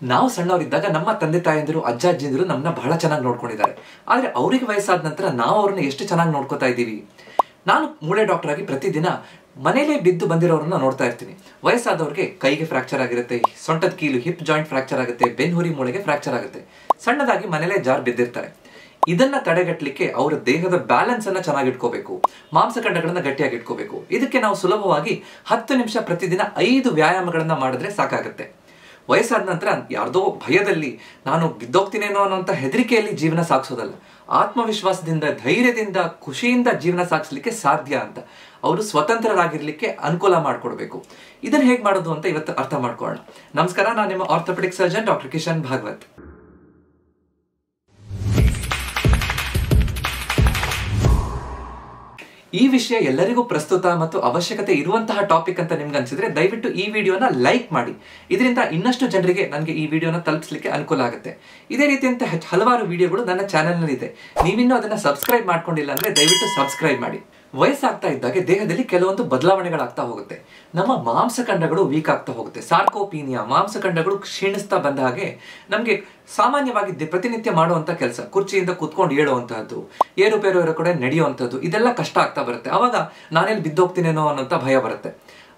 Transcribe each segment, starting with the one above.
ನಾವು ಸಣ್ಣವರಿದ್ದಾಗ ನಮ್ಮ ತಂದೆ ತಾಯಂದಿರು ಅಜ್ಜ ಅಜ್ಜಿಂದಿರು ನಮ್ಮನ್ನ ಬಹಳ ಚೆನ್ನಾಗಿ ನೋಡ್ಕೊಂಡಿದ್ದಾರೆ. ಆದರೆ ಅವರಿಗೆ ವಯಸ್ಸಾದ ನಂತರ ನಾವು ಅವ್ರನ್ನ ಎಷ್ಟು ಚೆನ್ನಾಗಿ ನೋಡ್ಕೋತಾ ಇದ್ದೀವಿ? ನಾನು ಮೂಳೆ ಡಾಕ್ಟರ್ ಆಗಿ ಪ್ರತಿದಿನ ಮನೇಲೇ ಬಿದ್ದು ಬಂದಿರೋರನ್ನ ನೋಡ್ತಾ ಇರ್ತೀನಿ. ವಯಸ್ಸಾದವ್ರಿಗೆ ಕೈಗೆ ಫ್ರಾಕ್ಚರ್ ಆಗಿರುತ್ತೆ, ಸೊಂಟದ ಕೀಲು ಹಿಪ್ ಜಾಯಿಂಟ್ ಫ್ರಾಕ್ಚರ್ ಆಗುತ್ತೆ, ಬೆನ್ಹುರಿ ಮೂಳೆಗೆ ಫ್ರಾಕ್ಚರ್ ಆಗುತ್ತೆ, ಸಣ್ಣದಾಗಿ ಮನೇಲೇ ಜಾರ್ ಬಿದ್ದಿರ್ತಾರೆ. ಇದನ್ನ ತಡೆಗಟ್ಟಲಿಕ್ಕೆ ಅವರ ದೇಹದ ಬ್ಯಾಲೆನ್ಸ್ ಅನ್ನ ಚೆನ್ನಾಗಿ ಇಟ್ಕೋಬೇಕು, ಮಾಂಸಖಂಡಗಳನ್ನ ಗಟ್ಟಿಯಾಗಿ ಇಟ್ಕೋಬೇಕು. ಇದಕ್ಕೆ ನಾವು ಸುಲಭವಾಗಿ 10 ನಿಮಿಷ ಪ್ರತಿದಿನ 5 ವ್ಯಾಯಾಮಗಳನ್ನ ಮಾಡಿದ್ರೆ ಸಾಕಾಗುತ್ತೆ. ವಯಸ್ಸಾದ ನಂತರ ಯಾರ್ದೋ ಭಯದಲ್ಲಿ ನಾನು ಬಿದ್ದೋಗ್ತೀನೇನೋ ಅನ್ನೋಂಥ ಹೆದರಿಕೆಯಲ್ಲಿ ಜೀವನ ಸಾಗಿಸೋದಲ್ಲ, ಆತ್ಮವಿಶ್ವಾಸದಿಂದ, ಧೈರ್ಯದಿಂದ, ಖುಷಿಯಿಂದ ಜೀವನ ಸಾಗಿಸ್ಲಿಕ್ಕೆ ಸಾಧ್ಯ ಅಂತ ಅವರು ಸ್ವತಂತ್ರರಾಗಿರ್ಲಿಕ್ಕೆ ಅನುಕೂಲ ಮಾಡಿಕೊಡ್ಬೇಕು. ಇದನ್ನ ಹೇಗೆ ಮಾಡೋದು ಅಂತ ಇವತ್ತು ಅರ್ಥ ಮಾಡ್ಕೊಳ್ಳೋಣ. ನಮಸ್ಕಾರ, ನಾನು ನಿಮ್ಮ orthopaedic surgeon doctor Kishan Bhagwat. ಈ ವಿಷಯ ಎಲ್ಲರಿಗೂ ಪ್ರಸ್ತುತ ಮತ್ತು ಅವಶ್ಯಕತೆ ಇರುವಂತಹ ಟಾಪಿಕ್ ಅಂತ ನಿಮ್ಗೆ ಅನ್ಸಿದ್ರೆ ದಯವಿಟ್ಟು ಈ ವಿಡಿಯೋನ ಲೈಕ್ ಮಾಡಿ. ಇದರಿಂದ ಇನ್ನಷ್ಟು ಜನರಿಗೆ ನನಗೆ ಈ ವಿಡಿಯೋನ ತಲುಪಿಸಲಿಕ್ಕೆ ಅನುಕೂಲ ಆಗುತ್ತೆ. ಇದೇ ರೀತಿಯಂತ ಹಲವಾರು ವಿಡಿಯೋಗಳು ನನ್ನ ಚಾನೆಲ್ನಲ್ಲಿ ಇದೆ. ನೀವಿನ್ನೂ ಅದನ್ನ ಸಬ್ಸ್ಕ್ರೈಬ್ ಮಾಡ್ಕೊಂಡಿಲ್ಲ ಅಂದ್ರೆ ದಯವಿಟ್ಟು ಸಬ್ಸ್ಕ್ರೈಬ್ ಮಾಡಿ. ವಯಸ್ಸಾಗ್ತಾ ಇದ್ದಾಗೆ ದೇಹದಲ್ಲಿ ಕೆಲವೊಂದು ಬದಲಾವಣೆಗಳಾಗ್ತಾ ಹೋಗುತ್ತೆ. ನಮ್ಮ ಮಾಂಸಖಂಡಗಳು ವೀಕ್ ಆಗ್ತಾ ಹೋಗುತ್ತೆ. ಸಾರ್ಕೋಪೀನಿಯಾ, ಮಾಂಸಖಂಡಗಳು ಕ್ಷೀಣಿಸ್ತಾ ಬಂದ ಹಾಗೆ ನಮಗೆ ಸಾಮಾನ್ಯವಾಗಿ ಪ್ರತಿನಿತ್ಯ ಮಾಡುವಂತ ಕೆಲಸ, ಕುರ್ಚಿಯಿಂದ ಕೂತ್ಕೊಂಡು ಹೇಳುವಂತಹದ್ದು, ಏರುಪೇರು ಕಡೆ ನಡೆಯುವಂಥದ್ದು, ಇದೆಲ್ಲ ಕಷ್ಟ ಆಗ್ತಾ ಬರುತ್ತೆ. ಅವಾಗ ನಾನೆಲ್ಲಿ ಬಿದ್ದೋಗ್ತೀನೇನೋ ಅನ್ನೋಂಥ ಭಯ ಬರುತ್ತೆ.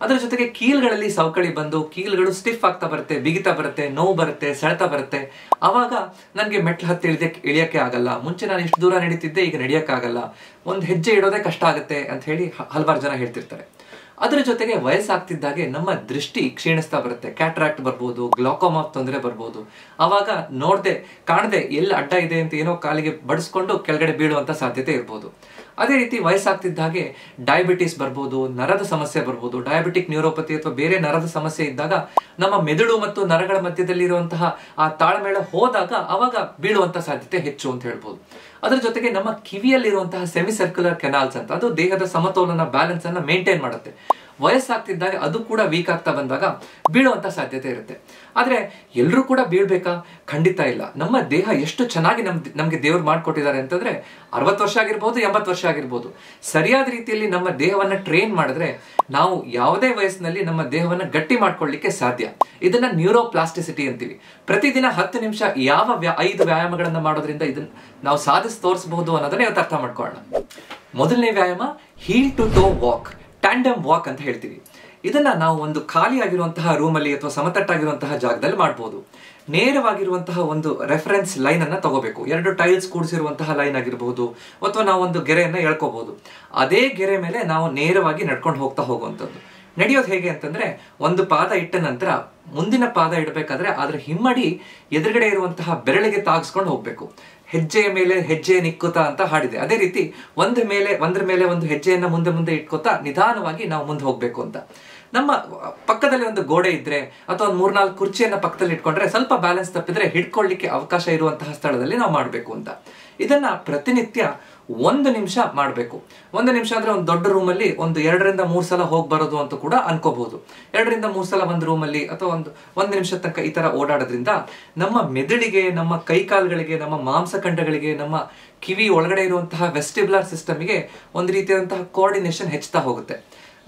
ಅದರ ಜೊತೆಗೆ ಕೀಲ್ಗಳಲ್ಲಿ ಸವಕಳಿ ಬಂದು ಕೀಲ್ಗಳು ಸ್ಟಿಫ್ ಆಗ್ತಾ ಬರುತ್ತೆ, ಬಿಗಿತಾ ಬರುತ್ತೆ, ನೋವು ಬರುತ್ತೆ, ಸೆಳೆತ ಬರುತ್ತೆ. ಆವಾಗ ನನಗೆ ಮೆಟ್ಲು ಹತ್ತಿ ಇಳಿಯಕ್ಕೆ ಆಗಲ್ಲ. ಮುಂಚೆ ನಾನು ಇಷ್ಟು ದೂರ ನಡೀತಿದ್ದೆ, ಈಗ ನಡೆಯೋಕ್ಕಾಗಲ್ಲ, ಒಂದು ಹೆಜ್ಜೆ ಇಡೋದೇ ಕಷ್ಟ ಆಗುತ್ತೆ ಅಂತ ಹೇಳಿ ಹಲವಾರು ಜನ ಹೇಳ್ತಿರ್ತಾರೆ. ಅದರ ಜೊತೆಗೆ ವಯಸ್ಸಾಗ್ತಿದ್ದಾಗೆ ನಮ್ಮ ದೃಷ್ಟಿ ಕ್ಷೀಣಿಸ್ತಾ ಬರುತ್ತೆ. ಕ್ಯಾಟ್ರಾಕ್ಟ್ ಬರ್ಬೋದು, ಗ್ಲಾಕೋಮಾ ತೊಂದರೆ ಬರ್ಬೋದು. ಆವಾಗ ನೋಡದೆ ಕಾಣದೆ ಎಲ್ಲಿ ಅಡ್ಡ ಇದೆ ಅಂತ ಏನೋ ಕಾಲಿಗೆ ಬಡಿಸ್ಕೊಂಡು ಕೆಳಗಡೆ ಬೀಳುವಂತ ಸಾಧ್ಯತೆ ಇರ್ಬೋದು. ಅದೇ ರೀತಿ ವಯಸ್ಸಾಗ್ತಿದ್ದ ಹಾಗೆ ಡಯಾಬಿಟಿಸ್ ಬರ್ಬೋದು, ನರದ ಸಮಸ್ಯೆ ಬರ್ಬೋದು, ಡಯಾಬಿಟಿಕ್ ನ್ಯೂರೋಪತಿ ಅಥವಾ ಬೇರೆ ನರದ ಸಮಸ್ಯೆ ಇದ್ದಾಗ ನಮ್ಮ ಮೆದುಳು ಮತ್ತು ನರಗಳ ಮಧ್ಯದಲ್ಲಿರುವಂತಹ ಆ ತಾಳ್ಮೇಳ ಹೋದಾಗ ಅವಾಗ ಬೀಳುವಂತ ಸಾಧ್ಯತೆ ಹೆಚ್ಚು ಅಂತ ಹೇಳ್ಬೋದು. ಅದರ ಜೊತೆಗೆ ನಮ್ಮ ಕಿವಿಯಲ್ಲಿರುವಂತಹ ಸೆಮಿ ಸರ್ಕ್ಯುಲರ್ ಕೆನಾಲ್ಸ್ ಅಂತ, ಅದು ದೇಹದ ಸಮತೋಲನ ಬ್ಯಾಲೆನ್ಸ್ ಅನ್ನ ಮೇಂಟೈನ್ ಮಾಡುತ್ತೆ. ವಯಸ್ಸಾಗ್ತಿದ್ದಾಗ ಅದು ಕೂಡ ವೀಕ್ ಆಗ್ತಾ ಬಂದಾಗ ಬೀಳುವಂತ ಸಾಧ್ಯತೆ ಇರುತ್ತೆ. ಆದ್ರೆ ಎಲ್ಲರೂ ಕೂಡ ಬೀಳ್ಬೇಕಾ? ಖಂಡಿತ ಇಲ್ಲ. ನಮ್ಮ ದೇಹ ಎಷ್ಟು ಚೆನ್ನಾಗಿ ನಮ್ಗೆ ದೇವ್ರು ಮಾಡ್ಕೊಟ್ಟಿದ್ದಾರೆ ಅಂತಂದ್ರೆ 60 ವರ್ಷ ಆಗಿರ್ಬೋದು, 80 ವರ್ಷ ಆಗಿರ್ಬೋದು, ಸರಿಯಾದ ರೀತಿಯಲ್ಲಿ ನಮ್ಮ ದೇಹವನ್ನ ಟ್ರೈನ್ ಮಾಡಿದ್ರೆ ನಾವು ಯಾವುದೇ ವಯಸ್ಸಿನಲ್ಲಿ ನಮ್ಮ ದೇಹವನ್ನ ಗಟ್ಟಿ ಮಾಡ್ಕೊಳ್ಳಿಕ್ಕೆ ಸಾಧ್ಯ. ಇದನ್ನ ನ್ಯೂರೋಪ್ಲಾಸ್ಟಿಸಿಟಿ ಅಂತೀವಿ. ಪ್ರತಿದಿನ 10 ನಿಮಿಷ ಯಾವ 5 ವ್ಯಾಯಾಮಗಳನ್ನ ಮಾಡೋದ್ರಿಂದ ಇದನ್ನ ನಾವು ಸಾಧಿಸಿ ತೋರಿಸಬಹುದು ಅನ್ನೋದನ್ನ ಇವತ್ತು ಅರ್ಥ ಮಾಡ್ಕೊಳ್ಳೋಣ. ಮೊದಲನೇ ವ್ಯಾಯಾಮ heel to toe walk, tandem walk ಅಂತ ಹೇಳ್ತೀವಿ. ಇದನ್ನ ನಾವು ಒಂದು ಖಾಲಿ ಆಗಿರುವಂತಹ ರೂಮಲ್ಲಿ ಅಥವಾ ಸಮತಟ್ಟಾಗಿರುವಂತಹ ಜಾಗದಲ್ಲಿ ಮಾಡಬಹುದು. ನೇರವಾಗಿರುವಂತಹ ಒಂದು ರೆಫರೆನ್ಸ್ ಲೈನ್ ಅನ್ನ ತಗೋಬೇಕು. 2 ಟೈಲ್ಸ್ ಕೂಡಿಸಿರುವಂತಹ ಲೈನ್ ಆಗಿರಬಹುದು, ಅಥವಾ ನಾವು ಒಂದು ಗೆರೆಯನ್ನ ಎಳ್ಕೋಬಹುದು. ಅದೇ ಗೆರೆ ಮೇಲೆ ನಾವು ನೇರವಾಗಿ ನಡ್ಕೊಂಡು ಹೋಗುವಂಥದ್ದು. ನಡೆಯೋದು ಹೇಗೆ ಅಂತಂದ್ರೆ, ಒಂದು ಪಾದ ಇಟ್ಟ ನಂತರ ಮುಂದಿನ ಪಾದ ಇಡಬೇಕಾದ್ರೆ ಅದರ ಹಿಮ್ಮಡಿ ಎದುರುಗಡೆ ಇರುವಂತಹ ಬೆರಳಿಗೆ ತಾಗಿಸ್ಕೊಂಡು ಹೋಗ್ಬೇಕು. ಹೆಜ್ಜೆಯ ಮೇಲೆ ಹೆಜ್ಜೆ ನಿಕ್ಕುತ್ತಾ ಅಂತ ಹಾಡಿದೆ. ಅದೇ ರೀತಿ ಒಂದ್ರ ಮೇಲೆ ಒಂದು ಹೆಜ್ಜೆಯನ್ನ ಮುಂದೆ ಇಟ್ಕೋತಾ ನಿಧಾನವಾಗಿ ನಾವು ಮುಂದೆ ಹೋಗ್ಬೇಕು ಅಂತ. ನಮ್ಮ ಪಕ್ಕದಲ್ಲಿ ಒಂದು ಗೋಡೆ ಇದ್ರೆ ಅಥವಾ ಒಂದು 3-4 ಕುರ್ಚಿಯನ್ನ ಪಕ್ಕದಲ್ಲಿ ಇಟ್ಕೊಂಡ್ರೆ ಸ್ವಲ್ಪ ಬ್ಯಾಲೆನ್ಸ್ ತಪ್ಪಿದ್ರೆ ಹಿಡ್ಕೊಳ್ಳಿಕ್ಕೆ ಅವಕಾಶ ಇರುವಂತಹ ಸ್ಥಳದಲ್ಲಿ ನಾವು ಮಾಡಬೇಕು ಅಂತ. ಇದನ್ನ ಪ್ರತಿನಿತ್ಯ 1 ನಿಮಿಷ ಮಾಡಬೇಕು. 1 ನಿಮಿಷ ಅಂದ್ರೆ ಒಂದು ದೊಡ್ಡ ರೂಮಲ್ಲಿ ಒಂದು 2-3 ಸಲ ಹೋಗಿ ಬರೋದು ಅಂತ ಕೂಡ ಅನ್ಕೋಬಹುದು. 2-3 ಸಲ ಒಂದು ರೂಮಲ್ಲಿ ಅಥವಾ ಒಂದು ನಿಮಿಷ ತನಕ ಈ ತರ ಓಡಾಡೋದ್ರಿಂದ ನಮ್ಮ ಮೆದುಳಿಗೆ, ನಮ್ಮ ಕೈಕಾಲುಗಳಿಗೆ, ನಮ್ಮ ಮಾಂಸಖಂಡಗಳಿಗೆ, ನಮ್ಮ ಕಿವಿ ಒಳಗಡೆ ಇರುವಂತಹ ವೆಸ್ಟಿಬ್ಯುಲರ್ ಸಿಸ್ಟಮ್ಗೆ ಒಂದು ರೀತಿಯಾದಂತಹ ಕೋಆರ್ಡಿನೇಷನ್ ಹೆಚ್ಚುತ್ತಾ ಹೋಗುತ್ತೆ.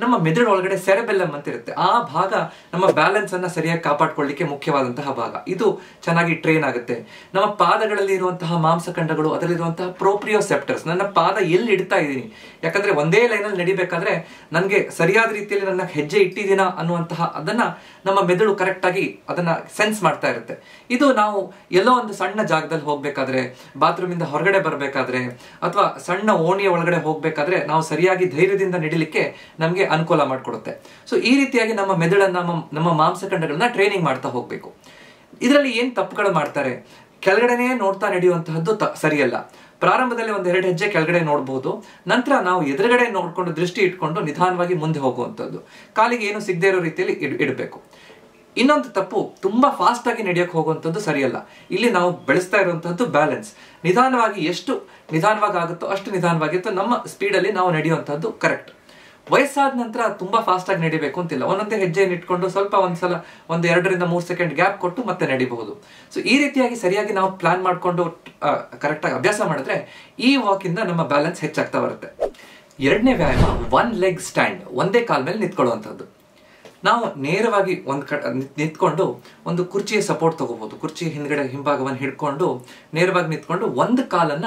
ನಮ್ಮ ಮೆದುಳು ಒಳಗಡೆ ಸೆರೆಬೆಲ್ಲಮ್ ಅಂತ ಇರುತ್ತೆ. ಆ ಭಾಗ ನಮ್ಮ ಬ್ಯಾಲೆನ್ಸ್ ಅನ್ನ ಸರಿಯಾಗಿ ಕಾಪಾಡ್ಕೊಳ್ಳಿಕ್ಕೆ ಮುಖ್ಯವಾದಂತಹ ಭಾಗ. ಇದು ಚೆನ್ನಾಗಿ ಟ್ರೈನ್ ಆಗುತ್ತೆ. ನಮ್ಮ ಪಾದಗಳಲ್ಲಿ ಇರುವಂತಹ ಮಾಂಸಖಂಡಗಳು, ಅದರಲ್ಲಿರುವಂತಹ ಪ್ರೋಪ್ರಿಯೋಸೆಪ್ಟರ್ಸ್, ನನ್ನ ಪಾದ ಎಲ್ಲಿ ಇಡ್ತಾ ಇದ್ದೀನಿ, ಯಾಕಂದ್ರೆ ಒಂದೇ ಲೈನಲ್ಲಿ ನಡಿಬೇಕಾದ್ರೆ ನನಗೆ ಸರಿಯಾದ ರೀತಿಯಲ್ಲಿ ನನ್ನ ಹೆಜ್ಜೆ ಇಟ್ಟಿದ್ದೀನಾ ಅನ್ನುವಂತಹ ಅದನ್ನ ನಮ್ಮ ಮೆದುಳು ಕರೆಕ್ಟ್ ಆಗಿ ಅದನ್ನ ಸೆನ್ಸ್ ಮಾಡ್ತಾ ಇರುತ್ತೆ. ಇದು ನಾವು ಎಲ್ಲೋ ಒಂದು ಸಣ್ಣ ಜಾಗದಲ್ಲಿ ಹೋಗ್ಬೇಕಾದ್ರೆ, ಬಾತ್ರೂಮ್ ಇಂದ ಹೊರಗಡೆ ಬರ್ಬೇಕಾದ್ರೆ, ಅಥವಾ ಸಣ್ಣ ಓಣಿಯ ಒಳಗಡೆ ಹೋಗ್ಬೇಕಾದ್ರೆ ನಾವು ಸರಿಯಾಗಿ ಧೈರ್ಯದಿಂದ ನಡಿಲಿಕ್ಕೆ ನಮ್ಗೆ ಅನುಕೂಲ ಮಾಡಿಕೊಡುತ್ತೆ. ಸೊ ಈ ರೀತಿಯಾಗಿ ನಮ್ಮ ಮೆದುಳನ್ನ, ನಮ್ಮ ಮಾಂಸಖಂಡಗಳನ್ನ ಟ್ರೈನಿಂಗ್ ಮಾಡ್ತಾ ಹೋಗ್ಬೇಕು. ಇದರಲ್ಲಿ ಏನ್ ತಪ್ಪುಗಳು ಮಾಡ್ತಾರೆ? ಕೆಳಗಡೆನೆ ನೋಡ್ತಾ ನಡೆಯುವಂತಹದ್ದು ಸರಿಯಲ್ಲ. ಪ್ರಾರಂಭದಲ್ಲಿ 1-2 ಹೆಜ್ಜೆ ಕೆಳಗಡೆ ನೋಡಬಹುದು, ನಂತರ ನಾವು ಎದುರುಗಡೆ ನೋಡ್ಕೊಂಡು ದೃಷ್ಟಿ ಇಟ್ಕೊಂಡು ನಿಧಾನವಾಗಿ ಮುಂದೆ ಹೋಗುವಂಥದ್ದು. ಕಾಲಿಗೆ ಏನು ಸಿಗದೆ ಇರೋ ರೀತಿಯಲ್ಲಿ ಇಡಬೇಕು. ಇನ್ನೊಂದು ತಪ್ಪು, ತುಂಬಾ ಫಾಸ್ಟ್ ಆಗಿ ನಡೆಯಕ್ಕೆ ಹೋಗುವಂಥದ್ದು ಸರಿಯಲ್ಲ. ಇಲ್ಲಿ ನಾವು ಬೆಳೆಸ್ತಾ ಇರುವಂತಹದ್ದು ಬ್ಯಾಲೆನ್ಸ್. ನಿಧಾನವಾಗಿ, ಎಷ್ಟು ನಿಧಾನವಾಗಿ ಆಗುತ್ತೋ ಅಷ್ಟು ನಿಧಾನವಾಗಿ ನಮ್ಮ ಸ್ಪೀಡಲ್ಲಿ ನಾವು ನಡೆಯುವಂತಹದ್ದು ಕರೆಕ್ಟ್. ವಯಸ್ಸಾದ ನಂತರ ತುಂಬಾ ಫಾಸ್ಟ್ ಆಗಿ ನಡಿಬೇಕು ಅಂತಿಲ್ಲ. ಒಂದೊಂದೇ ಹೆಜ್ಜೆಯನ್ನು ಇಟ್ಕೊಂಡು ಸ್ವಲ್ಪ ಒಂದ್ಸಲ 1-2-3 ಸೆಕೆಂಡ್ ಗ್ಯಾಪ್ ಕೊಟ್ಟು ಮತ್ತೆ ನಡಿಬಹುದು. ಸೊ ಈ ರೀತಿಯಾಗಿ ಸರಿಯಾಗಿ ನಾವು ಪ್ಲಾನ್ ಮಾಡ್ಕೊಂಡು ಕರೆಕ್ಟ್ ಆಗಿ ಅಭ್ಯಾಸ ಮಾಡಿದ್ರೆ ಈ ವಾಕ್ ಇಂದ ನಮ್ಮ ಬ್ಯಾಲೆನ್ಸ್ ಹೆಚ್ಚಾಗ್ತಾ ಬರುತ್ತೆ. 2ನೇ ವ್ಯಾಯಾಮ 1 ಲೆಗ್ ಸ್ಟ್ಯಾಂಡ್, ಒಂದೇ ಕಾಲ್ ಮೇಲೆ ನಿಂತ್ಕೊಳ್ಳುವಂಥದ್ದು. ನಾವು ನೇರವಾಗಿ ನಿಂತ್ಕೊಂಡು ಒಂದು ಕುರ್ಚಿಯ ಸಪೋರ್ಟ್ ತಗೋಬಹುದು. ಕುರ್ಚಿ ಹಿಂಭಾಗವನ್ನು ಹಿಡ್ಕೊಂಡು ನೇರವಾಗಿ ನಿಂತ್ಕೊಂಡು ಒಂದು ಕಾಲನ್ನ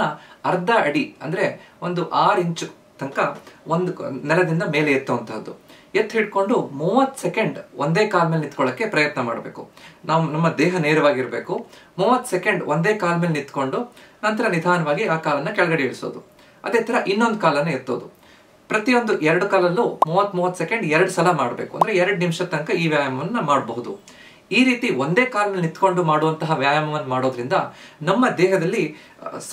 ಅರ್ಧ ಅಡಿ ಅಂದ್ರೆ ಒಂದು 6 ಇಂಚು ತನಕ ಒಂದು ನೆಲದಿಂದ ಮೇಲೆ ಎತ್ತುವಂತಹದ್ದು. ಹಿಡ್ಕೊಂಡು 30 ಸೆಕೆಂಡ್ ಒಂದೇ ಕಾಲ ಮೇಲೆ ನಿಂತ್ಕೊಳ್ಳೋಕೆ ಪ್ರಯತ್ನ ಮಾಡಬೇಕು. ನಮ್ಮ ದೇಹ ನೇರವಾಗಿರ್ಬೇಕು. 30 ಸೆಕೆಂಡ್ ಒಂದೇ ಕಾಲ ಮೇಲೆ ನಿಂತ್ಕೊಂಡು ನಂತರ ನಿಧಾನವಾಗಿ ಆ ಕಾಲನ್ನ ಕೆಳಗಡೆ ಇಳಿಸೋದು. ಅದೇ ತರ ಇನ್ನೊಂದು ಕಾಲನ್ನ ಎತ್ತೋದು. ಪ್ರತಿಯೊಂದು 2 ಕಾಲಲ್ಲೂ 30 ಸೆಕೆಂಡ್ 2 ಸಲ ಮಾಡಬೇಕು. ಅಂದ್ರೆ 2 ನಿಮಿಷದ ತನಕ ಈ ವ್ಯಾಯಾಮವನ್ನ ಮಾಡಬಹುದು. ಈ ರೀತಿ ಒಂದೇ ಕಾಲಲ್ಲಿ ನಿಂತ್ಕೊಂಡು ಮಾಡುವಂತಹ ವ್ಯಾಯಾಮವನ್ನು ಮಾಡೋದ್ರಿಂದ ನಮ್ಮ ದೇಹದಲ್ಲಿ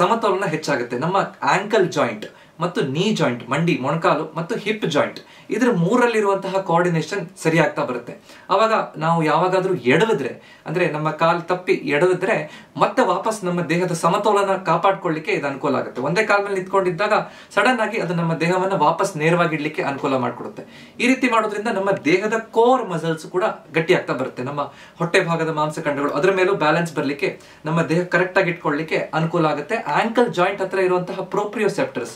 ಸಮತೋಲನ ಹೆಚ್ಚಾಗುತ್ತೆ. ನಮ್ಮ ಆಂಕಲ್ ಜಾಯಿಂಟ್ ಮತ್ತು ನೀ ಜಾಯಿಂಟ್, ಮಂಡಿ ಮೊಣಕಾಲು ಮತ್ತು ಹಿಪ್ ಜಾಯಿಂಟ್, ಇದ್ರ ಮೂರಲ್ಲಿರುವಂತಹ ಕೋಆರ್ಡಿನೇಷನ್ ಸರಿಯಾಗ್ತಾ ಬರುತ್ತೆ. ಅವಾಗ ನಾವು ಯಾವಾಗಾದ್ರೂ ಎಡವಿದ್ರೆ ಅಂದ್ರೆ ನಮ್ಮ ಕಾಲು ತಪ್ಪಿ ಎಡವಿದ್ರೆ ಮತ್ತೆ ವಾಪಸ್ ನಮ್ಮ ದೇಹದ ಸಮತೋಲನ ಕಾಪಾಡ್ಕೊಳ್ಳಿಕ್ಕೆ ಇದು ಅನುಕೂಲ ಆಗುತ್ತೆ. ಒಂದೇ ಕಾಲ ಮೇಲೆ ನಿಂತ್ಕೊಂಡಿದ್ದಾಗ ಸಡನ್ ಆಗಿ ಅದು ನಮ್ಮ ದೇಹವನ್ನ ವಾಪಸ್ ನೇರವಾಗಿ ಇಡ್ಲಿಕ್ಕೆ ಅನುಕೂಲ ಮಾಡಿಕೊಡುತ್ತೆ. ಈ ರೀತಿ ಮಾಡೋದ್ರಿಂದ ನಮ್ಮ ದೇಹದ ಕೋರ್ ಮಸಲ್ಸ್ ಕೂಡ ಗಟ್ಟಿ ಆಗ್ತಾ ಬರುತ್ತೆ. ನಮ್ಮ ಹೊಟ್ಟೆ ಭಾಗದ ಮಾಂಸಖಂಡಗಳು ಅದರ ಮೇಲೂ ಬ್ಯಾಲೆನ್ಸ್ ಬರ್ಲಿಕ್ಕೆ, ನಮ್ಮ ದೇಹ ಕರೆಕ್ಟ್ ಆಗಿ ಇಟ್ಕೊಳ್ಳಿಕ್ಕೆ ಅನುಕೂಲ ಆಗುತ್ತೆ. ಆಂಕಲ್ ಜಾಯಿಂಟ್ ಹತ್ರ ಇರುವಂತಹ ಪ್ರೋಪ್ರಿಯೋಸೆಪ್ಟರ್ಸ್,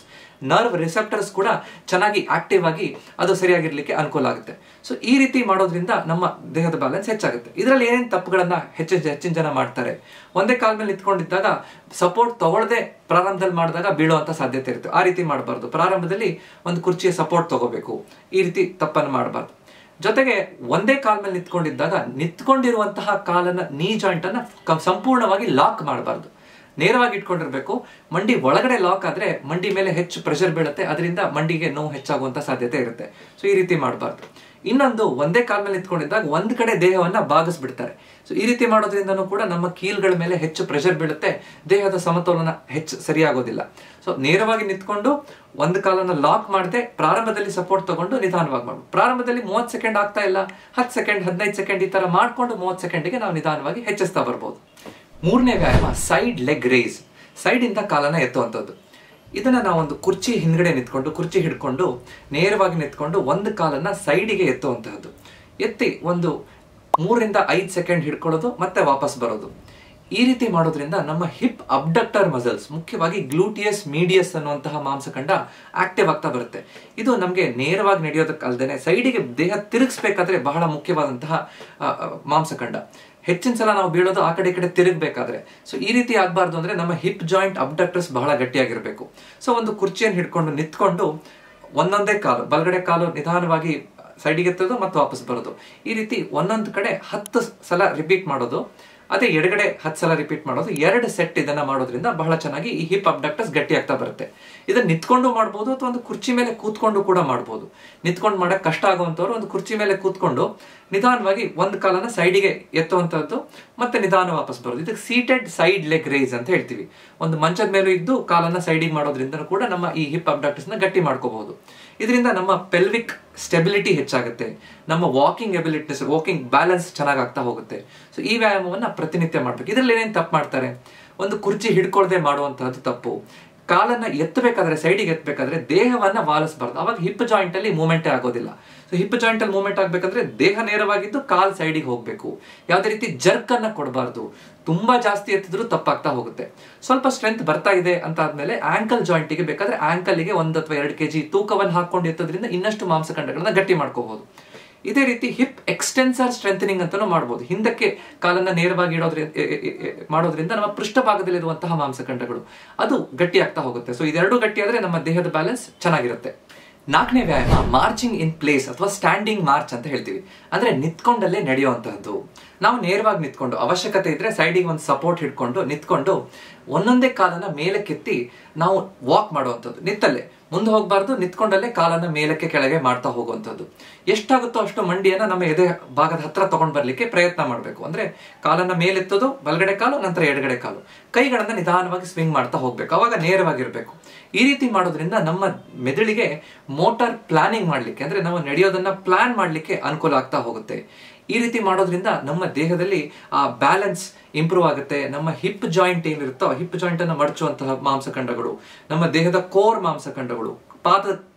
ನರ್ವ್ ರಿಸೆಪ್ಟರ್ಸ್ ಕೂಡ ಚೆನ್ನಾಗಿ ಆಕ್ಟಿವ್ ಆಗಿ ಅದು ಸರಿಯಾಗಿರ್ಲಿಕ್ಕೆ ಅನುಕೂಲ ಆಗುತ್ತೆ. ಸೊ ಈ ರೀತಿ ಮಾಡೋದ್ರಿಂದ ನಮ್ಮ ದೇಹದ ಬ್ಯಾಲೆನ್ಸ್ ಹೆಚ್ಚಾಗುತ್ತೆ. ಇದರಲ್ಲಿ ಏನೇನು ತಪ್ಪುಗಳನ್ನ ಹೆಚ್ಚಿನ ಜನ ಮಾಡ್ತಾರೆ. ಒಂದೇ ಕಾಲ ಮೇಲೆ ನಿಂತ್ಕೊಂಡಿದ್ದಾಗ ಸಪೋರ್ಟ್ ತಗೊಳ್ಳದೆ ಪ್ರಾರಂಭದಲ್ಲಿ ಮಾಡಿದಾಗ ಬೀಳುವಂತ ಸಾಧ್ಯತೆ ಇರುತ್ತೆ. ಆ ರೀತಿ ಮಾಡಬಾರ್ದು. ಪ್ರಾರಂಭದಲ್ಲಿ ಒಂದು ಕುರ್ಚಿಯ ಸಪೋರ್ಟ್ ತಗೋಬೇಕು. ಈ ರೀತಿ ತಪ್ಪನ್ನು ಮಾಡಬಾರ್ದು. ಜೊತೆಗೆ ಒಂದೇ ಕಾಲ ಮೇಲೆ ನಿಂತ್ಕೊಂಡಿದ್ದಾಗ ನಿಂತ್ಕೊಂಡಿರುವಂತಹ ಕಾಲನ್ನ, ನೀ ಜಾಯಿಂಟ್ ಅನ್ನ ಸಂಪೂರ್ಣವಾಗಿ ಲಾಕ್ ಮಾಡಬಾರ್ದು. ನೇರವಾಗಿ ಇಟ್ಕೊಂಡಿರ್ಬೇಕು. ಮಂಡಿ ಒಳಗಡೆ ಲಾಕ್ ಆದ್ರೆ ಮಂಡಿ ಮೇಲೆ ಹೆಚ್ಚು ಪ್ರೆಷರ್ ಬೀಳುತ್ತೆ. ಅದರಿಂದ ಮಂಡಿಗೆ ನೋವು ಹೆಚ್ಚಾಗುವಂತ ಸಾಧ್ಯತೆ ಇರುತ್ತೆ. ಸೊ ಈ ರೀತಿ ಮಾಡಬಾರ್ದು. ಇನ್ನೊಂದು, ಒಂದೇ ಕಾಲ ಮೇಲೆ ನಿಂತ್ಕೊಂಡಿದ್ದಾಗ ಒಂದ್ ಕಡೆ ದೇಹವನ್ನ ಬಾಗಿಸ್ಬಿಡ್ತಾರೆ. ಸೊ ಈ ರೀತಿ ಮಾಡೋದ್ರಿಂದನೂ ಕೂಡ ನಮ್ಮ ಕೀಲ್ಗಳ ಮೇಲೆ ಹೆಚ್ಚು ಪ್ರೆಷರ್ ಬೀಳುತ್ತೆ. ದೇಹದ ಸಮತೋಲನ ಹೆಚ್ಚು ಸರಿಯಾಗೋದಿಲ್ಲ. ಸೊ ನೇರವಾಗಿ ನಿಂತ್ಕೊಂಡು ಒಂದು ಕಾಲನ್ನ ಲಾಕ್ ಮಾಡದೆ ಪ್ರಾರಂಭದಲ್ಲಿ ಸಪೋರ್ಟ್ ತಗೊಂಡು ನಿಧಾನವಾಗಿ ಮಾಡ್ಬೋದು. ಪ್ರಾರಂಭದಲ್ಲಿ 30 ಸೆಕೆಂಡ್ ಆಗ್ತಾ ಇಲ್ಲ, 10 ಸೆಕೆಂಡ್ 15 ಸೆಕೆಂಡ್ ಈ ತರ ಮಾಡ್ಕೊಂಡು 30 ಸೆಕೆಂಡ್ಗೆ ನಾವು ನಿಧಾನವಾಗಿ ಹೆಚ್ಚಿಸ್ತಾ ಬರ್ಬೋದು. ಮೂರನೇ ವ್ಯಾಯಾಮ ಸೈಡ್ ಲೆಗ್ ರೇಸ್, ಸೈಡ್ ಇಂದ ಕಾಲನ್ನ ಎತ್ತುವಂಥದ್ದು. ಇದನ್ನ ನಾವು ಒಂದು ಕುರ್ಚಿ ಹಿಂದ್ಗಡೆ ನಿಂತ್ಕೊಂಡು, ಕುರ್ಚಿ ಹಿಡ್ಕೊಂಡು ನೇರವಾಗಿ ನಿಂತ್ಕೊಂಡು ಒಂದು ಕಾಲನ್ನ ಸೈಡಿಗೆ ಎತ್ತುವಂತಹದ್ದು. ಎತ್ತಿ ಒಂದು 3 ರಿಂದ 5 ಸೆಕೆಂಡ್ ಹಿಡ್ಕೊಳ್ಳೋದು, ಮತ್ತೆ ವಾಪಸ್ ಬರೋದು. ಈ ರೀತಿ ಮಾಡೋದ್ರಿಂದ ನಮ್ಮ ಹಿಪ್ ಅಬ್ಡಕ್ಟರ್ ಮಸಲ್ಸ್, ಮುಖ್ಯವಾಗಿ ಗ್ಲೂಟಿಯಸ್ ಮೀಡಿಯಸ್ ಅನ್ನುವಂತಹ ಮಾಂಸಖಂಡ ಆಕ್ಟಿವ್ ಆಗ್ತಾ ಬರುತ್ತೆ. ಇದು ನಮಗೆ ನೇರವಾಗಿ ನಡೆಯೋದಕ್ಕಲ್ದೇನೆ ಸೈಡಿಗೆ ದೇಹ ತಿರುಗಿಸ್ಬೇಕಾದ್ರೆ ಬಹಳ ಮುಖ್ಯವಾದಂತಹ ಮಾಂಸಖಂಡ. ಹೆಚ್ಚಿನ ಸಲ ನಾವು ಬೀಳೋದು ಆ ಕಡೆ ಈ ಕಡೆ ತಿರುಗಬೇಕಾದ್ರೆ. ಸೊ ಈ ರೀತಿ ಆಗ್ಬಾರ್ದು ಅಂದ್ರೆ ನಮ್ಮ ಹಿಪ್ ಜಾಯಿಂಟ್ ಅಬ್ಡಕ್ಟರ್ಸ್ ಬಹಳ ಗಟ್ಟಿಯಾಗಿರ್ಬೇಕು. ಸೊ ಒಂದು ಕುರ್ಚಿಯನ್ನು ಹಿಡ್ಕೊಂಡು ನಿಂತ್ಕೊಂಡು ಒಂದೊಂದೇ ಕಾಲು, ಬಲಗಡೆ ಕಾಲು ನಿಧಾನವಾಗಿ ಸೈಡಿಗೆ ಎತ್ತೋದು ಮತ್ತು ವಾಪಸ್ ಬರೋದು. ಈ ರೀತಿ ಒಂದೊಂದು ಕಡೆ 10 ಸಲ ರಿಪೀಟ್ ಮಾಡೋದು. ಅದೇ ಎಡಗಡೆ 10 ಸಲ ರಿಪೀಟ್ ಮಾಡೋದು. 2 ಸೆಟ್ ಇದನ್ನ ಮಾಡೋದ್ರಿಂದ ಬಹಳ ಚೆನ್ನಾಗಿ ಈ ಹಿಪ್ ಅಬ್ಡಕ್ಟರ್ಸ್ ಗಟ್ಟಿ ಆಗ್ತಾ ಬರುತ್ತೆ. ಇದನ್ನ ನಿಂತ್ಕೊಂಡು ಮಾಡ್ಬೋದು ಅಥವಾ ಒಂದು ಕುರ್ಚಿ ಮೇಲೆ ಕೂತ್ಕೊಂಡು ಕೂಡ ಮಾಡ್ಬೋದು. ನಿಂತ್ಕೊಂಡು ಮಾಡಕ್ ಕಷ್ಟ ಆಗುವಂತವ್ರು ಒಂದು ಕುರ್ಚಿ ಮೇಲೆ ಕೂತ್ಕೊಂಡು ನಿಧಾನವಾಗಿ ಒಂದು ಕಾಲನ ಸೈಡಿಗೆ ಎತ್ತುವಂತದ್ದು ಮತ್ತೆ ನಿಧಾನ ವಾಪಸ್ ಬರೋದು. ಇದಕ್ಕೆ ಸೀಟೆಡ್ ಸೈಡ್ ಲೆಗ್ ರೇಸ್ ಅಂತ ಹೇಳ್ತೀವಿ. ಒಂದು ಮಂಚದ ಮೇಲೂ ಇದ್ದು ಕಾಲನ್ನ ಸೈಡಿಗೆ ಮಾಡೋದ್ರಿಂದ ಕೂಡ ನಮ್ಮ ಈ ಹಿಪ್ ಅಬ್ಡಕ್ಟರ್ಸ್ ನ ಗಟ್ಟಿ ಮಾಡ್ಕೋಬಹುದು. ಇದರಿಂದ ನಮ್ಮ ಪೆಲ್ವಿಕ್ ಸ್ಟೆಬಿಲಿಟಿ ಹೆಚ್ಚಾಗುತ್ತೆ. ನಮ್ಮ ವಾಕಿಂಗ್ ಎಬಿಲಿಟೀಸ್, ವಾಕಿಂಗ್ ಬ್ಯಾಲೆನ್ಸ್ ಚೆನ್ನಾಗಿ ಆಗ್ತಾ ಹೋಗುತ್ತೆ. ಸೊ ಈ ವ್ಯಾಯಾಮವನ್ನ ಪ್ರತಿನಿತ್ಯ ಮಾಡ್ಬೇಕು. ಇದರಲ್ಲಿ ಏನೇನು ತಪ್ಪು ಮಾಡ್ತಾರೆ? ಒಂದು ಕುರ್ಚಿ ಹಿಡ್ಕೊಳ್ದೆ ಮಾಡುವಂತಹದ್ದು ತಪ್ಪು. ಕಾಲನ್ನ ಎತ್ತಬೇಕಾದ್ರೆ, ಸೈಡಿಗೆ ಎತ್ತಬೇಕಾದ್ರೆ ದೇಹವನ್ನ ವಾಲಿಸಬಾರ್ದು. ಅವಾಗ ಹಿಪ್ ಜಾಯಿಂಟ್ ಅಲ್ಲಿ ಮೂವ್ಮೆಂಟೇ ಆಗೋದಿಲ್ಲ. ಸೊ ಹಿಪ್ ಜಾಯಿಂಟ್ ಅಲ್ಲಿ ಮೂವ್ಮೆಂಟ್ ಆಗ್ಬೇಕಂದ್ರೆ ದೇಹ ನೇರವಾಗಿದ್ದು ಕಾಲ್ ಸೈಡಿಗೆ ಹೋಗ್ಬೇಕು. ಯಾವುದೇ ರೀತಿ ಜರ್ಕ್ ಅನ್ನ ಕೊಡಬಾರ್ದು. ತುಂಬಾ ಜಾಸ್ತಿ ಎತ್ತಿದ್ರು ತಪ್ಪಾಗ್ತಾ ಹೋಗುತ್ತೆ. ಸ್ವಲ್ಪ ಸ್ಟ್ರೆಂತ್ ಬರ್ತಾ ಇದೆ ಅಂತ ಆದ್ಮೇಲೆ ಆಂಕಲ್ ಜಾಯಿಂಟಿಗೆ ಬೇಕಾದ್ರೆ ಆಂಕಲ್ಗೆ 1 ಅಥವಾ 2 kg ತೂಕವನ್ನು ಹಾಕೊಂಡು ಎತ್ತೋದ್ರಿಂದ ಇನ್ನಷ್ಟು ಮಾಂಸಖಂಡಗಳನ್ನ ಗಟ್ಟಿ ಮಾಡ್ಕೋಬಹುದು. ಇದೇ ರೀತಿ ಹಿಪ್ ಎಕ್ಸ್ಟೆನ್ಸರ್ ಸ್ಟ್ರೆಂಥನಿಂಗ್ ಅಂತಾನೂ ಮಾಡಬಹುದು. ಹಿಂದಕ್ಕೆ ಕಾಲನ್ನ ನೇರವಾಗಿ ಮಾಡೋದ್ರಿಂದ ನಮ್ಮ ಪೃಷ್ಠಭಾಗದಲ್ಲಿರುವಂತಹ ಮಾಂಸಖಂಡಗಳು ಅದು ಗಟ್ಟಿ ಆಗ್ತಾ ಹೋಗುತ್ತೆ. ಸೊ ಇದೆರಡು ಗಟ್ಟಿ ಆದ್ರೆ ನಮ್ಮ ದೇಹದ ಬ್ಯಾಲೆನ್ಸ್ ಚೆನ್ನಾಗಿರುತ್ತೆ. 4ನೇ ವ್ಯಾಯಾಮ ಮಾರ್ಚಿಂಗ್ ಇನ್ ಪ್ಲೇಸ್ ಅಥವಾ ಸ್ಟ್ಯಾಂಡಿಂಗ್ ಮಾರ್ಚ್ ಅಂತ ಹೇಳ್ತೀವಿ. ಅಂದ್ರೆ ನಿಂತ್ಕೊಂಡಲ್ಲೇ ನಡೆಯುವಂತಹದ್ದು. ನಾವು ನೇರವಾಗಿ ನಿಂತ್ಕೊಂಡು, ಅವಶ್ಯಕತೆ ಇದ್ರೆ ಸೈಡಿಗೆ ಒಂದು ಸಪೋರ್ಟ್ ಹಿಡ್ಕೊಂಡು ನಿಂತ್ಕೊಂಡು ಒಂದೊಂದೇ ಕಾಲನ್ನ ಮೇಲಕ್ಕೆತ್ತಿ ನಾವು ವಾಕ್ ಮಾಡುವಂಥದ್ದು. ನಿಂತಲ್ಲೇ ಮುಂದೆ ಹೋಗಬಾರ್ದು, ನಿಂತ್ಕೊಂಡಲ್ಲೇ ಕಾಲನ್ನ ಮೇಲಕ್ಕೆ ಕೆಳಗೆ ಮಾಡ್ತಾ ಹೋಗುವಂಥದ್ದು. ಎಷ್ಟಾಗುತ್ತೋ ಅಷ್ಟು ಮಂಡಿಯನ್ನ ನಮ್ಮ ಎದೆ ಭಾಗದ ಹತ್ರ ತಗೊಂಡ್ ಬರ್ಲಿಕ್ಕೆ ಪ್ರಯತ್ನ ಮಾಡಬೇಕು. ಅಂದ್ರೆ ಕಾಲನ್ನ ಮೇಲೆತ್ತೋದು, ಬಲಗಡೆ ಕಾಲು ನಂತರ ಎಡಗಡೆ ಕಾಲು, ಕೈಗಳನ್ನ ನಿಧಾನವಾಗಿ ಸ್ವಿಂಗ್ ಮಾಡ್ತಾ ಹೋಗ್ಬೇಕು. ಅವಾಗ ನೇರವಾಗಿರ್ಬೇಕು. ಈ ರೀತಿ ಮಾಡೋದ್ರಿಂದ ನಮ್ಮ ಮೆದುಳಿಗೆ ಮೋಟಾರ್ ಪ್ಲಾನಿಂಗ್ ಮಾಡ್ಲಿಕ್ಕೆ, ಅಂದ್ರೆ ನಾವು ನಡೆಯೋದನ್ನ ಪ್ಲಾನ್ ಮಾಡ್ಲಿಕ್ಕೆ ಅನುಕೂಲ ಆಗ್ತಾ ಹೋಗುತ್ತೆ. ಈ ರೀತಿ ಮಾಡೋದ್ರಿಂದ ನಮ್ಮ ದೇಹದಲ್ಲಿ ಆ ಬ್ಯಾಲೆನ್ಸ್ ಇಂಪ್ರೂವ್ ಆಗುತ್ತೆ. ನಮ್ಮ ಹಿಪ್ ಜಾಯಿಂಟ್ ಏನಿರುತ್ತೋ, ಹಿಪ್ ಜಾಯಿಂಟ್ ಅನ್ನು ಮಡಚುವಂತಹ ಮಾಂಸಖಂಡಗಳು, ನಮ್ಮ ದೇಹದ ಕೋರ್ ಮಾಂಸಖಂಡಗಳು,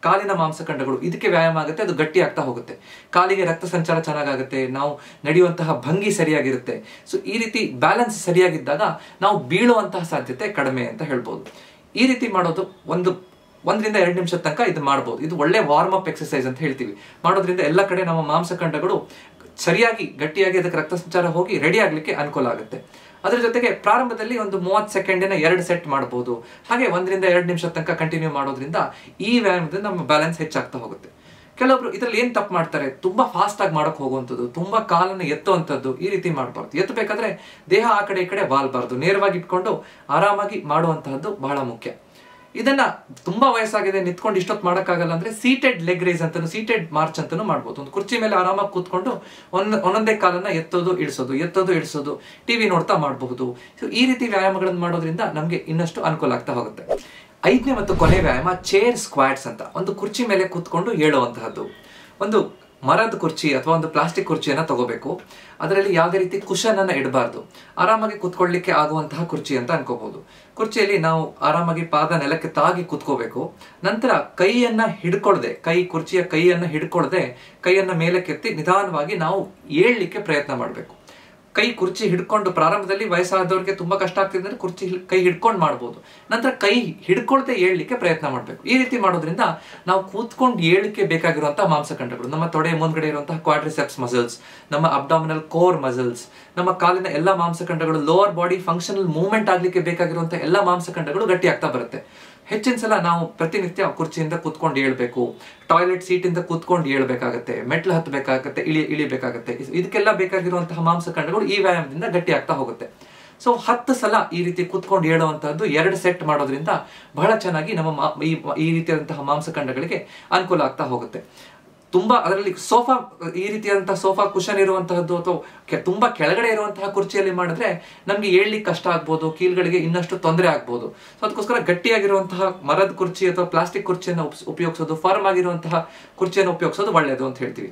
ಕಾಲಿನ ಮಾಂಸಖಂಡಗಳು, ಇದಕ್ಕೆ ವ್ಯಾಯಾಮ ಆಗುತ್ತೆ. ಅದು ಗಟ್ಟಿ ಆಗ್ತಾ ಹೋಗುತ್ತೆ. ಕಾಲಿಗೆ ರಕ್ತ ಸಂಚಾರ ಚೆನ್ನಾಗಾಗುತ್ತೆ. ನಾವು ನಡೆಯುವಂತಹ ಭಂಗಿ ಸರಿಯಾಗಿರುತ್ತೆ. ಸೊ ಈ ರೀತಿ ಬ್ಯಾಲೆನ್ಸ್ ಸರಿಯಾಗಿದ್ದಾಗ ನಾವು ಬೀಳುವಂತಹ ಸಾಧ್ಯತೆ ಕಡಿಮೆ ಅಂತ ಹೇಳ್ಬೋದು. ಈ ರೀತಿ ಮಾಡೋದು ಒಂದು 1ರಿಂದ 2 ನಿಮಿಷದ ತನಕ ಇದು ಮಾಡ್ಬೋದು. ಇದು ಒಳ್ಳೆ ವಾರ್ಮ್ ಅಪ್ ಎಕ್ಸರ್ಸೈಸ್ ಅಂತ ಹೇಳ್ತೀವಿ. ಮಾಡೋದ್ರಿಂದ ಎಲ್ಲ ಕಡೆ ನಮ್ಮ ಮಾಂಸಖಂಡಗಳು ಸರಿಯಾಗಿ ಗಟ್ಟಿಯಾಗಿ ಅದಕ್ಕೆ ರಕ್ತ ಸಂಚಾರ ಹೋಗಿ ರೆಡಿ ಆಗ್ಲಿಕ್ಕೆ ಅನುಕೂಲ ಆಗುತ್ತೆ. ಅದ್ರ ಜೊತೆಗೆ ಪ್ರಾರಂಭದಲ್ಲಿ ಒಂದು 30 ಸೆಕೆಂಡಿನ 2 ಸೆಟ್ ಮಾಡಬಹುದು. ಹಾಗೆ 1ರಿಂದ 2 ನಿಮಿಷ ತನಕ ಕಂಟಿನ್ಯೂ ಮಾಡೋದ್ರಿಂದ ಈ ವ್ಯಾಯಾಮದಿಂದ ನಮ್ಮ ಬ್ಯಾಲೆನ್ಸ್ ಹೆಚ್ಚಾಗ್ತಾ ಹೋಗುತ್ತೆ. ಕೆಲವೊಬ್ರು ಇದ್ರಲ್ಲಿ ಏನ್ ತಪ್ಪು ಮಾಡ್ತಾರೆ, ತುಂಬಾ ಫಾಸ್ಟ್ ಆಗಿ ಮಾಡಕ್ ಹೋಗುವಂಥದ್ದು, ತುಂಬಾ ಕಾಲನ್ನು ಎತ್ತುವಂಥದ್ದು, ಈ ರೀತಿ ಮಾಡಬಾರ್ದು. ಎತ್ತಬೇಕಾದ್ರೆ ದೇಹ ಆ ಕಡೆ ಈ ಕಡೆ ವಾಲ್ಬಾರ್ದು, ನೇರವಾಗಿ ಇಟ್ಕೊಂಡು ಆರಾಮಾಗಿ ಮಾಡುವಂತಹದ್ದು ಬಹಳ ಮುಖ್ಯ. ಇದನ್ನ ತುಂಬಾ ವಯಸ್ಸಾಗಿದೆ ನಿಂತ್ಕೊಂಡು ಇಷ್ಟೊತ್ತು ಮಾಡೋಕ್ಕಾಗಲ್ಲ ಅಂದ್ರೆ ಸೀಟೆಡ್ ಲೆಗ್ ರೈಸ್ ಅಂತಾನು, ಸೀಟೆಡ್ ಮಾರ್ಚ್ ಅಂತಾನು ಮಾಡ್ಬೋದು. ಒಂದು ಕುರ್ಚಿ ಮೇಲೆ ಆರಾಮಾಗಿ ಕೂತ್ಕೊಂಡು ಒಂದೊಂದೇ ಕಾಲನ್ನ ಎತ್ತೋದು ಇಳಿಸೋದು ಟಿವಿ ನೋಡ್ತಾ ಮಾಡಬಹುದು. ಈ ರೀತಿ ವ್ಯಾಯಾಮಗಳನ್ನು ಮಾಡೋದ್ರಿಂದ ನಮ್ಗೆ ಇನ್ನಷ್ಟು ಅನುಕೂಲ ಆಗ್ತಾ ಹೋಗುತ್ತೆ. 5ನೇ ಮತ್ತು ಕೊನೆ ವ್ಯಾಯಾಮ ಚೇರ್ ಸ್ಕ್ವಾಟ್ಸ್ ಅಂತ. ಒಂದು ಕುರ್ಚಿ ಮೇಲೆ ಕೂತ್ಕೊಂಡು ಹೇಳುವಂತಹದ್ದು. ಒಂದು ಮರದ ಕುರ್ಚಿ ಅಥವಾ ಒಂದು ಪ್ಲಾಸ್ಟಿಕ್ ಕುರ್ಚಿಯನ್ನ ತಗೋಬೇಕು. ಅದರಲ್ಲಿ ಯಾವುದೇ ರೀತಿ ಕುಶನ್ ಅನ್ನ ಇಡಬಾರ್ದು. ಆರಾಮಾಗಿ ಕೂತ್ಕೊಳ್ಳಿಕ್ಕೆ ಆಗುವಂತಹ ಕುರ್ಚಿ ಅಂತ ಅನ್ಕೋಬಹುದು. ಕುರ್ಚಿಯಲ್ಲಿ ನಾವು ಆರಾಮಾಗಿ ಪಾದ ನೆಲಕ್ಕೆ ತಾಗಿ ಕೂತ್ಕೋಬೇಕು. ನಂತರ ಕೈಯನ್ನ ಹಿಡ್ಕೊಳ್ದೆ, ಕುರ್ಚಿಯ ಕೈಯನ್ನ ಹಿಡ್ಕೊಳ್ದೆ ಕೈಯನ್ನ ಮೇಲಕ್ಕೆತ್ತಿ ನಿಧಾನವಾಗಿ ನಾವು ಏಳ್ಲಿಕ್ಕೆ ಪ್ರಯತ್ನ ಮಾಡಬೇಕು. ಕುರ್ಚಿ ಹಿಡ್ಕೊಂಡು ಪ್ರಾರಂಭದಲ್ಲಿ ವಯಸ್ಸಾದವ್ರಿಗೆ ತುಂಬಾ ಕಷ್ಟ ಆಗ್ತಿದೆ ಅಂದ್ರೆ ಕೈ ಹಿಡ್ಕೊಂಡು ಮಾಡ್ಬೋದು. ನಂತರ ಕೈ ಹಿಡ್ಕೊಳ್ದೆ ಏಳ್ಲಿಕ್ಕೆ ಪ್ರಯತ್ನ ಮಾಡಬೇಕು. ಈ ರೀತಿ ಮಾಡೋದ್ರಿಂದ ನಾವು ಕೂತ್ಕೊಂಡು ಏಳಲಿಕ್ಕೆ ಬೇಕಾಗಿರುವಂತಹ ಮಾಂಸಖಂಡಗಳು, ನಮ್ಮ ತೊಡೆ ಮುಂದ್ಗಡೆ ಇರುವಂತಹ ಕ್ವಾಡ್ರಿಸೆಪ್ಸ್ ಮಸಲ್ಸ್, ನಮ್ಮ ಅಬ್ಡಾಮಿನಲ್ ಕೋರ್ ಮಸಲ್ಸ್, ನಮ್ಮ ಕಾಲಿನ ಎಲ್ಲಾ ಮಾಂಸಖಂಡಗಳು, ಲೋವರ್ ಬಾಡಿ ಫಂಕ್ಷನಲ್ ಮೂವ್ಮೆಂಟ್ ಆಗ್ಲಿಕ್ಕೆ ಬೇಕಾಗಿರುವಂತಹ ಎಲ್ಲಾ ಮಾಂಸಖಂಡಗಳು ಗಟ್ಟಿ ಆಗ್ತಾ ಬರುತ್ತೆ. ಹೆಚ್ಚಿನ ಸಲ ನಾವು ಪ್ರತಿನಿತ್ಯ ಕುರ್ಚಿಯಿಂದ ಕೂತ್ಕೊಂಡು ಏಳ್ಬೇಕು, ಟಾಯ್ಲೆಟ್ ಸೀಟಿಂದ ಕೂತ್ಕೊಂಡು ಏಳ್ಬೇಕಾಗತ್ತೆ, ಮೆಟ್ಲು ಹತ್ತಬೇಕಾಗತ್ತೆ, ಇಳಿಬೇಕಾಗತ್ತೆ. ಇದಕ್ಕೆಲ್ಲ ಬೇಕಾಗಿರುವಂತಹ ಮಾಂಸಖಂಡಗಳು ಈ ವ್ಯಾಯಾಮದಿಂದ ಗಟ್ಟಿ ಆಗ್ತಾ ಹೋಗುತ್ತೆ. ಸೊ 10 ಸಲ ಈ ರೀತಿ ಕೂತ್ಕೊಂಡು ಹೇಳುವಂತಹದ್ದು 2 ಸೆಟ್ ಮಾಡೋದ್ರಿಂದ ಬಹಳ ಚೆನ್ನಾಗಿ ನಮ್ಮ ಈ ರೀತಿಯಾದಂತಹ ಮಾಂಸಖಂಡಗಳಿಗೆ ಅನುಕೂಲ ಆಗ್ತಾ ಹೋಗುತ್ತೆ. ತುಂಬಾ ಅದರಲ್ಲಿ ಸೋಫಾ, ಈ ರೀತಿಯಾದಂತಹ ಸೋಫಾ ಕುಶನ್ ಇರುವಂತಹದ್ದು ಅಥವಾ ತುಂಬಾ ಕೆಳಗಡೆ ಇರುವಂತಹ ಕುರ್ಚಿಯಲ್ಲಿ ಮಾಡಿದ್ರೆ ನಮ್ಗೆ ಏಳ್ಲಿಕ್ಕೆ ಕಷ್ಟ ಆಗ್ಬೋದು, ಕೀಲ್ಗಳಿಗೆ ಇನ್ನಷ್ಟು ತೊಂದರೆ ಆಗ್ಬೋದು. ಸೊ ಅದಕ್ಕೋಸ್ಕರ ಗಟ್ಟಿಯಾಗಿರುವಂತಹ ಮರದ ಕುರ್ಚಿ ಅಥವಾ ಪ್ಲಾಸ್ಟಿಕ್ ಕುರ್ಚಿಯನ್ನು ಉಪಯೋಗಿಸೋದು, ಫರ್ಮ್ ಆಗಿರುವಂತಹ ಕುರ್ಚಿಯನ್ನು ಉಪಯೋಗಿಸೋದು ಒಳ್ಳೆಯದು ಅಂತ ಹೇಳ್ತೀವಿ.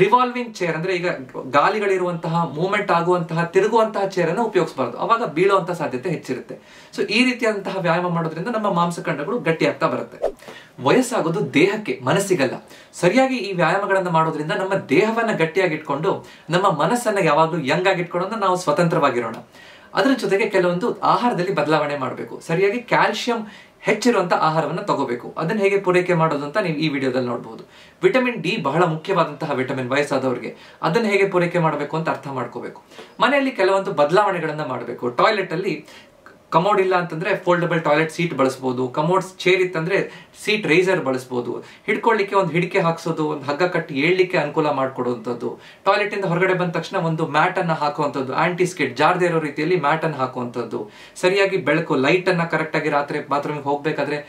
ರಿವಾಲ್ವಿಂಗ್ ಚೇರ್ ಅಂದ್ರೆ ಈಗ ಗಾಲಿಗಳಿರುವಂತಹ ಮೂವ್ಮೆಂಟ್ ಆಗುವಂತಹ ತಿರುಗುವಂತಹ ಚೇರ್ ಅನ್ನು ಉಪಯೋಗಿಸಬಾರದು, ಅವಾಗ ಬೀಳುವಂತಹ ಸಾಧ್ಯತೆ ಹೆಚ್ಚಿರುತ್ತೆ. ಸೊ ಈ ರೀತಿಯಾದಂತಹ ವ್ಯಾಯಾಮ ಮಾಡೋದ್ರಿಂದ ನಮ್ಮ ಮಾಂಸಖಂಡಗಳು ಗಟ್ಟಿ ಆಗ್ತಾ ಬರುತ್ತೆ. ವಯಸ್ಸಾಗೋದು ದೇಹಕ್ಕೆ, ಮನಸ್ಸಿಗಲ್ಲ. ಸರಿಯಾಗಿ ಈ ವ್ಯಾಯಾಮಗಳನ್ನ ಮಾಡೋದ್ರಿಂದ ನಮ್ಮ ದೇಹವನ್ನ ಗಟ್ಟಿಯಾಗಿ ಇಟ್ಕೊಂಡು ನಮ್ಮ ಮನಸ್ಸನ್ನ ಯಾವಾಗಲೂ ಯಂಗ್ ಆಗಿ ಇಟ್ಕೊಂಡು ನಾವು ಸ್ವತಂತ್ರವಾಗಿರೋಣ. ಅದರ ಜೊತೆಗೆ ಕೆಲವೊಂದು ಆಹಾರದಲ್ಲಿ ಬದಲಾವಣೆ ಮಾಡಬೇಕು. ಸರಿಯಾಗಿ ಕ್ಯಾಲ್ಸಿಯಂ ಹೆಚ್ಚಿರುವಂತ ಆಹಾರವನ್ನು ತಗೋಬೇಕು. ಅದನ್ನ ಹೇಗೆ ಪೂರೈಕೆ ಮಾಡೋದು ಅಂತ ನೀವು ಈ ವಿಡಿಯೋದಲ್ಲಿ ನೋಡಬಹುದು. ವಿಟಮಿನ್ ಡಿ ಬಹಳ ಮುಖ್ಯವಾದಂತಹ ವಿಟಮಿನ್ ವಯಸ್ಸಾದವರಿಗೆ. ಅದನ್ನ ಹೇಗೆ ಪೂರೈಕೆ ಮಾಡಬೇಕು ಅಂತ ಅರ್ಥ ಮಾಡ್ಕೋಬೇಕು. ಮನೆಯಲ್ಲಿ ಕೆಲವೊಂದು ಬದಲಾವಣೆಗಳನ್ನ ಮಾಡಬೇಕು. ಟಾಯ್ಲೆಟ್ ಅಲ್ಲಿ ಕಮೋಡ್ ಇಲ್ಲ ಅಂತಂದ್ರೆ ಫೋಲ್ಡಬಲ್ ಟಾಯ್ಲೆಟ್ ಸೀಟ್ ಬಳಸಬಹುದು. ಕಮೋಡ್ ಚೇರ್ ಇತ್ತಂದ್ರೆ ಸೀಟ್ ರೈಸರ್ ಬಳಸಬಹುದು. ಹಿಡ್ಕೊಳ್ಳಿಕ್ಕೆ ಒಂದು ಹಿಡಿಕೆ ಹಾಕ್ಸೋದು, ಒಂದು ಹಗ್ಗ ಕಟ್ಟಿ ಏಳ್ಲಿಕ್ಕೆ ಅನುಕೂಲ ಮಾಡ್ಕೊಡುವಂಥದ್ದು. ಟಾಯ್ಲೆಟ್ ಇಂದ ಹೊರಗಡೆ ಬಂದ ತಕ್ಷಣ ಒಂದು ಮ್ಯಾಟ್ ಅನ್ನ ಹಾಕುವಂಥದ್ದು, ಆಂಟಿ ಸ್ಕಿಡ್ ಜಾರದೇ ಇರೋ ರೀತಿಯಲ್ಲಿ ಮ್ಯಾಟ್ ಅನ್ನು ಹಾಕುವಂಥದ್ದು. ಸರಿಯಾಗಿ ಬೆಳಕು, ಲೈಟ್ ಅನ್ನ ಕರೆಕ್ಟ್ ಆಗಿ ರಾತ್ರಿ ಬಾತ್ರೂಮ್ಗೆ ಹೋಗ್ಬೇಕಾದ್ರೆ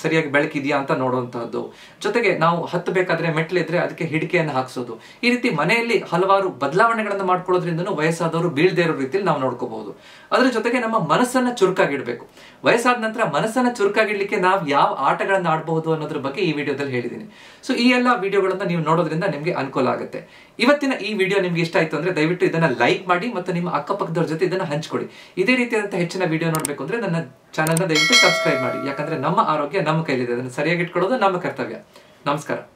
ಸರಿಯಾಗಿ ಬೆಳಕಿದೆಯಾ ಅಂತ ನೋಡುವಂತಹದ್ದು. ಜೊತೆಗೆ ನಾವು ಹತ್ತಬೇಕಾದ್ರೆ ಮೆಟ್ಲಿದ್ರೆ ಅದಕ್ಕೆ ಹಿಡಿಕೆಯನ್ನು ಹಾಕ್ಸೋದು. ಈ ರೀತಿ ಮನೆಯಲ್ಲಿ ಹಲವಾರು ಬದಲಾವಣೆಗಳನ್ನು ಮಾಡ್ಕೊಳ್ಳೋದ್ರಿಂದನೂ ವಯಸ್ಸಾದವರು ಬೀಳದೇ ಇರೋ ರೀತಿಯಲ್ಲಿ ನಾವು ನೋಡ್ಕೋಬಹುದು. ಅದರ ಜೊತೆಗೆ ನಮ್ಮ ಮನಸ್ಸನ್ನ ಚುರುಕಾಗಿಡ್ಬೇಕು. ವಯಸ್ಸಾದ ನಂತರ ಮನಸ್ಸನ್ನ ಚುರುಕಾಗಿಡ್ಲಿಕ್ಕೆ ನಾವು ಯಾವ ಆಟಗಳನ್ನ ಆಡಬಹುದು ಅನ್ನೋದ್ರ ಬಗ್ಗೆ ಈ ವಿಡಿಯೋದಲ್ಲಿ ಹೇಳಿದ್ದೀನಿ. ಸೊ ಈ ಎಲ್ಲ ವಿಡಿಯೋಗಳನ್ನ ನೀವು ನೋಡೋದ್ರಿಂದ ನಿಮ್ಗೆ ಅನುಕೂಲ ಆಗುತ್ತೆ. ಇವತ್ತಿನ ಈ ವಿಡಿಯೋ ನಿಮ್ಗೆ ಇಷ್ಟ ಆಯ್ತು ಅಂದ್ರೆ ದಯವಿಟ್ಟು ಇದನ್ನ ಲೈಕ್ ಮಾಡಿ ಮತ್ತು ನಿಮ್ಮ ಅಕ್ಕಪಕ್ಕದವ್ರ ಜೊತೆ ಇದನ್ನ ಹಂಚ್ಕೊಡಿ. ಇದೇ ರೀತಿಯಾದಂತಹ ಹೆಚ್ಚಿನ ವಿಡಿಯೋ ನೋಡ್ಬೇಕು ಅಂದ್ರೆ ನನ್ನ ಚಾನೆಲ್ನ ದಯವಿಟ್ಟು ಸಬ್ಸ್ಕ್ರೈಬ್ ಮಾಡಿ. ಯಾಕಂದ್ರೆ ನಮ್ಮ ಆರೋಗ್ಯ ನಮ್ಮ ಕೈಲಿದೆ, ಅದನ್ನು ಸರಿಯಾಗಿ ಇಟ್ಕೊಳ್ಳೋದು ನಮ್ಮ ಕರ್ತವ್ಯ. ನಮಸ್ಕಾರ.